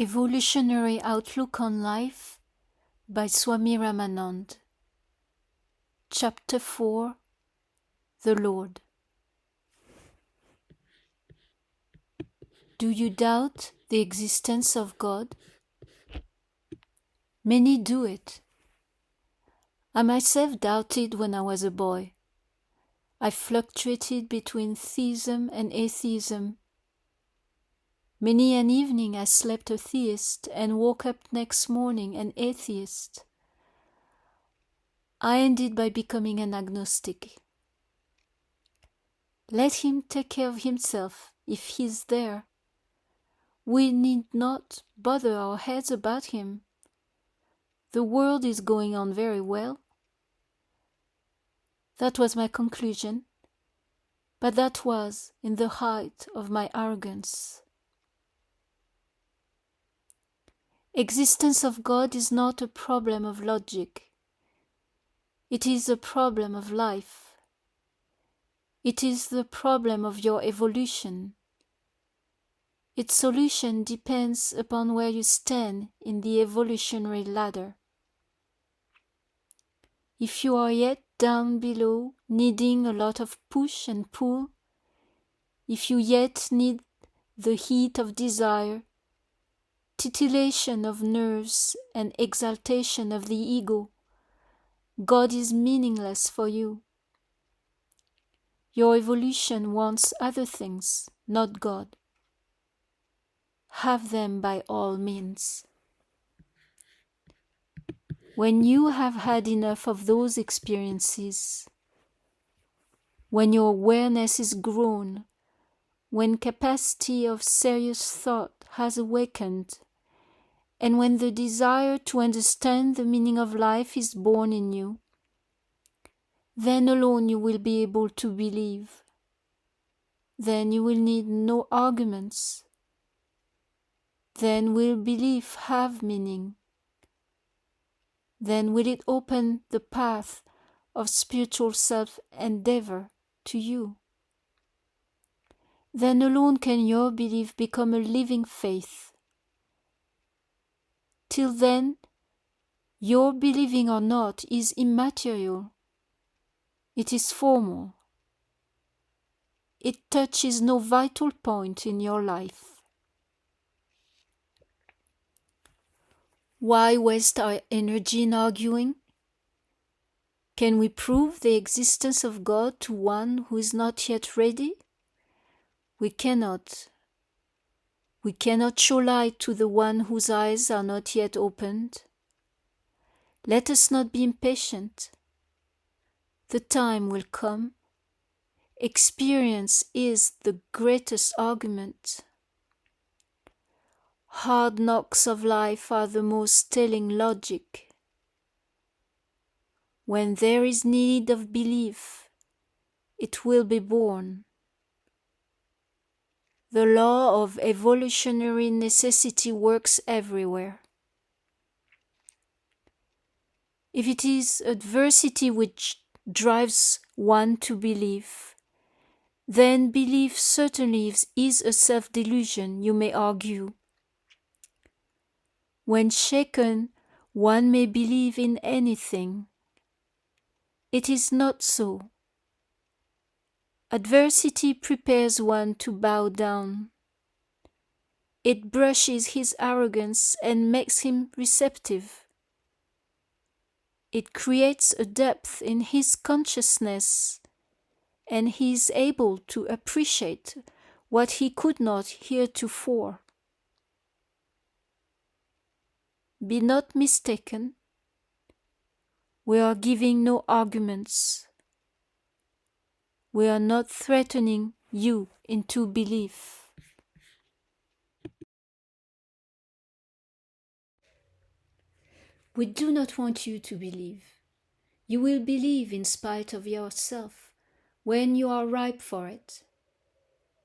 Evolutionary Outlook on Life by Swami Ramanand. Chapter 4. The Lord. Do you doubt the existence of God? Many do it. I myself doubted when I was a boy. I fluctuated between theism and atheism. Many an evening I slept a theist and woke up next morning an atheist. I ended by becoming an agnostic. Let him take care of himself if he's there. We need not bother our heads about him. The world is going on very well. That was my conclusion, but that was in the height of my arrogance. Existence of God is not a problem of logic. It is a problem of life. It is the problem of your evolution. Its solution depends upon where you stand in the evolutionary ladder. If you are yet down below, needing a lot of push and pull, if you yet need the heat of desire, titillation of nerves and exaltation of the ego, God is meaningless for you. Your evolution wants other things, not God. Have them by all means. When you have had enough of those experiences, when your awareness is grown, when capacity of serious thought has awakened, and when the desire to understand the meaning of life is born in you, then alone you will be able to believe. Then you will need no arguments. Then will belief have meaning. Then will it open the path of spiritual self-endeavor to you. Then alone can your belief become a living faith. Till then, your believing or not is immaterial. It is formal. It touches no vital point in your life. Why waste our energy in arguing? Can we prove the existence of God to one who is not yet ready? We cannot. We cannot show light to the one whose eyes are not yet opened. Let us not be impatient. The time will come. Experience is the greatest argument. Hard knocks of life are the most telling logic. When there is need of belief, it will be born. The law of evolutionary necessity works everywhere. If it is adversity which drives one to believe, then belief certainly is a self-delusion, you may argue. When shaken, one may believe in anything. It is not so. Adversity prepares one to bow down. It brushes his arrogance and makes him receptive. It creates a depth in his consciousness, and he is able to appreciate what he could not heretofore. Be not mistaken. We are giving no arguments. We are not threatening you into belief. We do not want you to believe. You will believe in spite of yourself when you are ripe for it.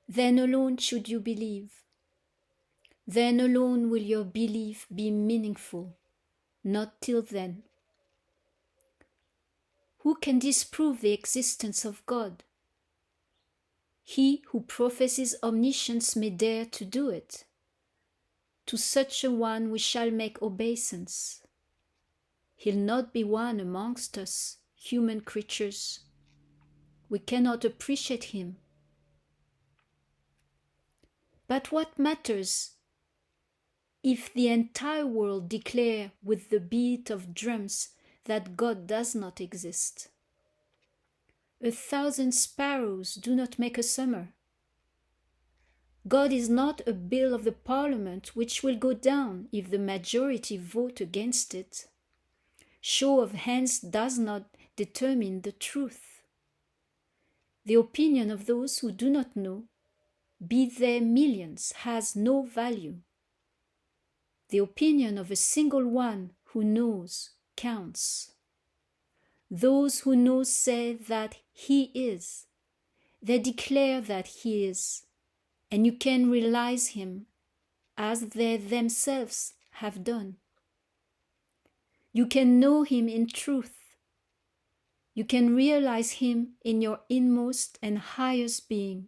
Then alone should you believe. Then alone will your belief be meaningful, not till then. Who can disprove the existence of God? He who professes omniscience may dare to do it. To such a one we shall make obeisance. He'll not be one amongst us, human creatures. We cannot appreciate him. But what matters if the entire world declare with the beat of drums that God does not exist? 1,000 sparrows do not make a summer. God is not a bill of the parliament which will go down if the majority vote against it. Show of hands does not determine the truth. The opinion of those who do not know, be they millions, has no value. The opinion of a single one who knows counts. Those who know say that he is. They declare that he is, and you can realize him as they themselves have done. You can know him in truth. You can realize him in your inmost and highest being.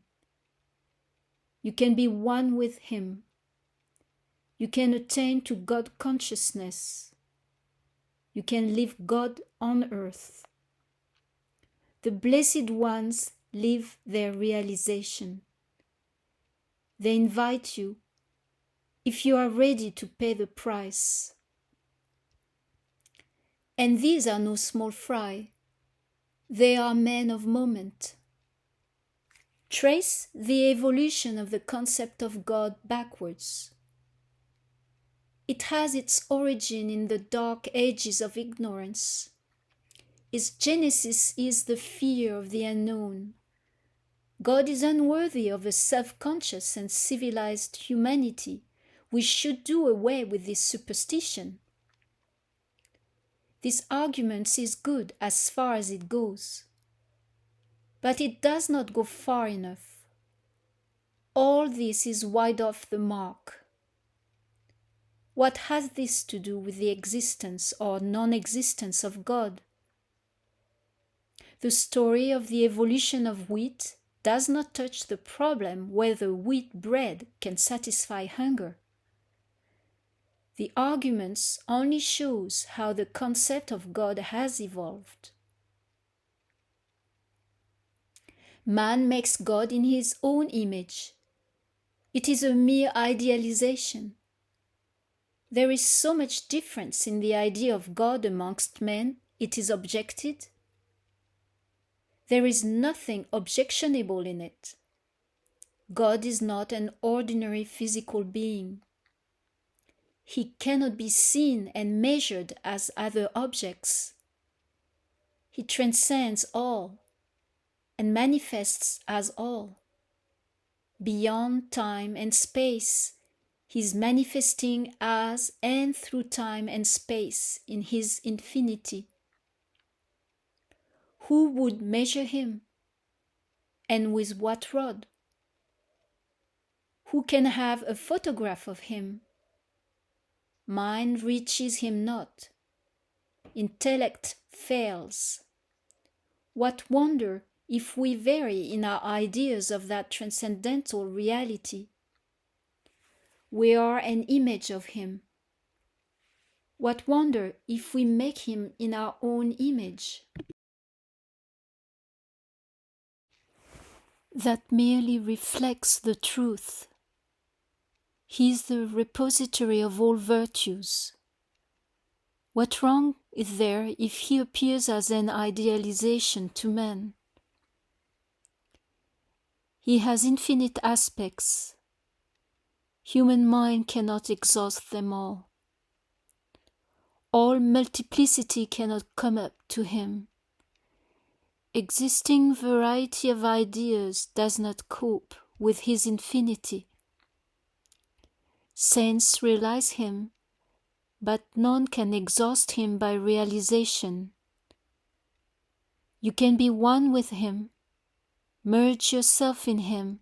You can be one with him. You can attain to God consciousness. You can live God on earth. The blessed ones live their realization. They invite you, if you are ready to pay the price. And these are no small fry. They are men of moment. Trace the evolution of the concept of God backwards. It has its origin in the dark ages of ignorance. Its genesis is the fear of the unknown. God is unworthy of a self-conscious and civilized humanity. We should do away with this superstition. This argument is good as far as it goes, but it does not go far enough. All this is wide off the mark. What has this to do with the existence or non-existence of God? The story of the evolution of wheat does not touch the problem whether wheat bread can satisfy hunger. The arguments only shows how the concept of God has evolved. Man makes God in his own image. It is a mere idealization. There is so much difference in the idea of God amongst men, it is objected. There is nothing objectionable in it. God is not an ordinary physical being. He cannot be seen and measured as other objects. He transcends all and manifests as all. Beyond time and space, he is manifesting as and through time and space in his infinity. Who would measure him? And with what rod? Who can have a photograph of him? Mind reaches him not. Intellect fails. What wonder if we vary in our ideas of that transcendental reality? We are an image of him. What wonder if we make him in our own image? That merely reflects the truth. He is the repository of all virtues. What wrong is there if he appears as an idealization to man? He has infinite aspects. Human mind cannot exhaust them all. All multiplicity cannot come up to him. Existing variety of ideas does not cope with his infinity. Saints realize him, but none can exhaust him by realization. You can be one with him, merge yourself in him,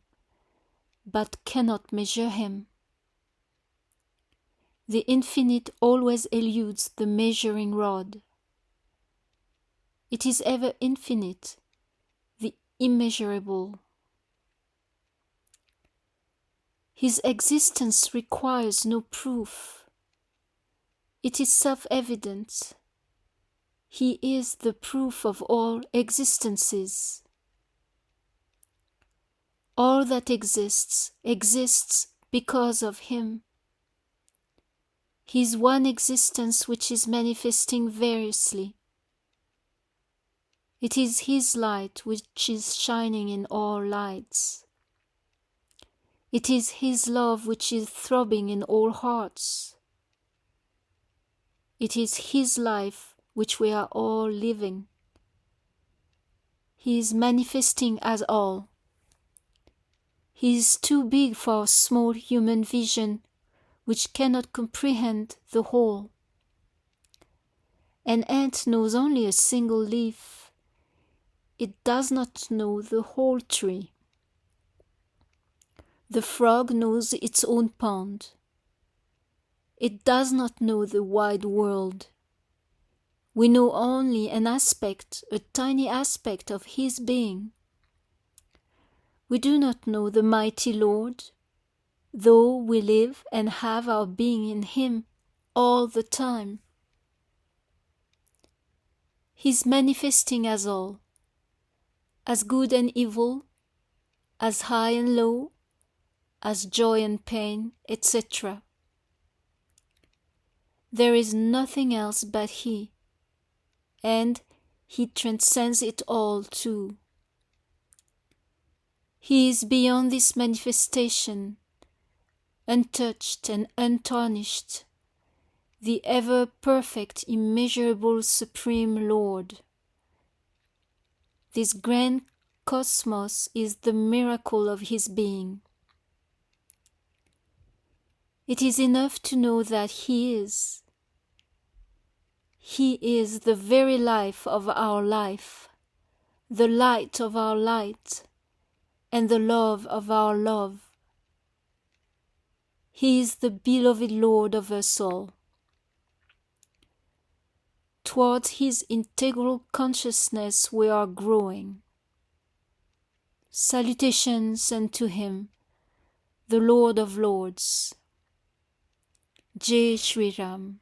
but cannot measure him. The infinite always eludes the measuring rod. It is ever infinite, the immeasurable. His existence requires no proof. It is self-evident. He is the proof of all existences. All that exists because of Him. His one existence which is manifesting variously. It is His light which is shining in all lights. It is His love which is throbbing in all hearts. It is His life which we are all living. He is manifesting as all. He is too big for our small human vision, which cannot comprehend the whole. An ant knows only a single leaf. It does not know the whole tree. The frog knows its own pond. It does not know the wide world. We know only an aspect, a tiny aspect of His being. We do not know the mighty Lord, though we live and have our being in Him all the time. He is manifesting as all, as good and evil, as high and low, as joy and pain, etc. There is nothing else but He, and He transcends it all too. He is beyond this manifestation, untouched and untarnished, the ever-perfect, immeasurable, supreme Lord. This grand cosmos is the miracle of His being. It is enough to know that He is. He is the very life of our life, the light of our light, and the love of our love. He is the beloved Lord of us all. Towards His integral consciousness we are growing. Salutations unto Him, the Lord of Lords. Jai Shri Ram.